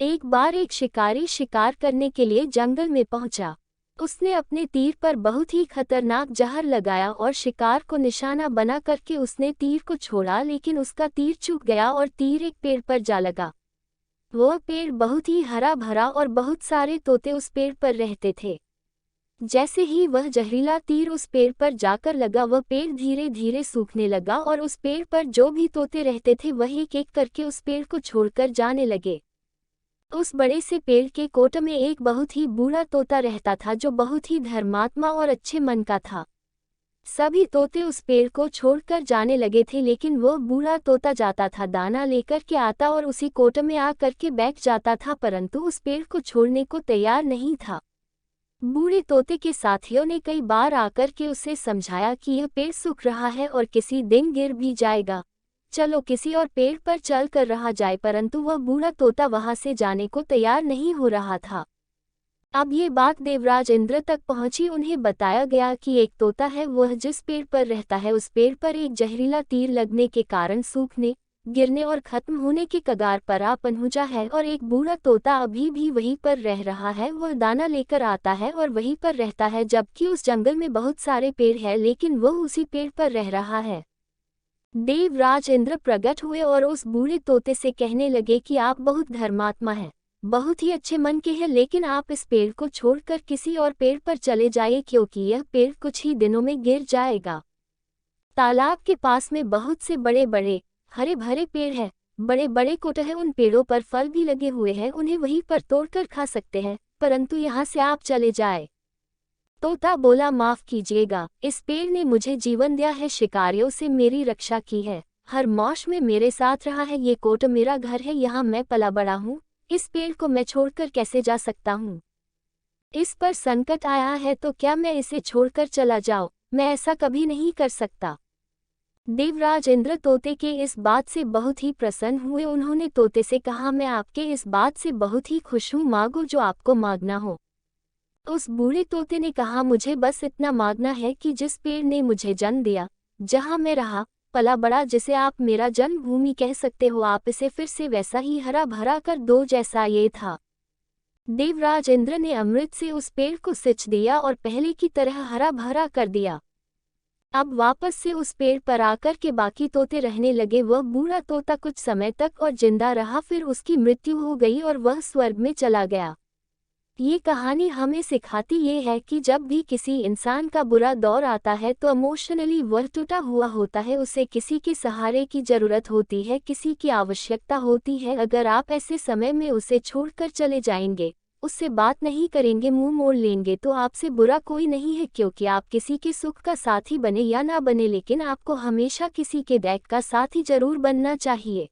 एक बार एक शिकारी शिकार करने के लिए जंगल में पहुंचा। उसने अपने तीर पर बहुत ही खतरनाक जहर लगाया और शिकार को निशाना बना करके उसने तीर को छोड़ा, लेकिन उसका तीर चूक गया और तीर एक पेड़ पर जा लगा। वह पेड़ बहुत ही हरा भरा और बहुत सारे तोते उस पेड़ पर रहते थे। जैसे ही वह जहरीला तीर उस पेड़ पर जाकर लगा, वह पेड़ धीरे धीरे सूखने लगा और उस पेड़ पर जो भी तोते रहते थे वह एक एक करके उस पेड़ को छोड़कर जाने लगे। उस बड़े से पेड़ के कोट में एक बहुत ही बूढ़ा तोता रहता था जो बहुत ही धर्मात्मा और अच्छे मन का था। सभी तोते उस पेड़ को छोड़कर जाने लगे थे, लेकिन वह बूढ़ा तोता जाता था, दाना लेकर के आता और उसी कोट में आ करके बैठ जाता था, परंतु उस पेड़ को छोड़ने को तैयार नहीं था। बूढ़े तोते के साथियों ने कई बार आकर के उसे समझाया कि यह पेड़ सूख रहा है और किसी दिन गिर भी जाएगा, चलो किसी और पेड़ पर चल कर रहा जाए, परंतु वह बूढ़ा तोता वहां से जाने को तैयार नहीं हो रहा था। अब ये बात देवराज इंद्र तक पहुंची। उन्हें बताया गया कि एक तोता है, वह जिस पेड़ पर रहता है उस पेड़ पर एक जहरीला तीर लगने के कारण सूखने, गिरने और खत्म होने के कगार पर आ पहुंचा है, और एक बूढ़ा तोता अभी भी वहीं पर रह रहा है। वह दाना लेकर आता है और वहीं पर रहता है, जबकि उस जंगल में बहुत सारे पेड़ हैं, लेकिन वह उसी पेड़ पर रह रहा है। देवराज इंद्र प्रकट हुए और उस बूढ़े तोते से कहने लगे कि आप बहुत धर्मात्मा हैं, बहुत ही अच्छे मन के हैं, लेकिन आप इस पेड़ को छोड़कर किसी और पेड़ पर चले जाइए, क्योंकि यह पेड़ कुछ ही दिनों में गिर जाएगा। तालाब के पास में बहुत से बड़े बड़े हरे भरे पेड़ हैं, बड़े बड़े कोट हैं, उन पेड़ों पर फल भी लगे हुए हैं, उन्हें वहीं पर तोड़कर खा सकते हैं, परंतु यहाँ से आप चले जाए। तोता बोला, माफ कीजिएगा, इस पेड़ ने मुझे जीवन दिया है, शिकारियों से मेरी रक्षा की है, हर मौसम में मेरे साथ रहा है, ये कोट मेरा घर है, यहाँ मैं पला बड़ा हूँ, इस पेड़ को मैं छोड़कर कैसे जा सकता हूँ? इस पर संकट आया है तो क्या मैं इसे छोड़कर चला जाऊँ? मैं ऐसा कभी नहीं कर सकता। देवराज इंद्र तोते के इस बात से बहुत ही प्रसन्न हुए। उन्होंने तोते से कहा, मैं आपके इस बात से बहुत ही खुश हूँ, मांगो जो आपको मांगना हो। उस बूढ़े तोते ने कहा, मुझे बस इतना मांगना है कि जिस पेड़ ने मुझे जन्म दिया, जहाँ मैं रहा पला बड़ा, जिसे आप मेरा जन्मभूमि कह सकते हो, आप इसे फिर से वैसा ही हरा भरा कर दो जैसा ये था। देवराज इंद्र ने अमृत से उस पेड़ को सिंच दिया और पहले की तरह हरा भरा कर दिया। अब वापस से उस पेड़ पर आकर के बाकी तोते रहने लगे। वह बूढ़ा तोता कुछ समय तक और जिंदा रहा, फिर उसकी मृत्यु हो गई और वह स्वर्ग में चला गया। ये कहानी हमें सिखाती ये है कि जब भी किसी इंसान का बुरा दौर आता है तो इमोशनली वह टूटा हुआ होता है, उसे किसी के सहारे की ज़रूरत होती है, किसी की आवश्यकता होती है। अगर आप ऐसे समय में उसे छोड़कर चले जाएंगे, उससे बात नहीं करेंगे, मुंह मोड़ लेंगे, तो आपसे बुरा कोई नहीं है, क्योंकि आप किसी के सुख का साथी बने या ना बने, लेकिन आपको हमेशा किसी के दुख का साथी जरूर बनना चाहिए।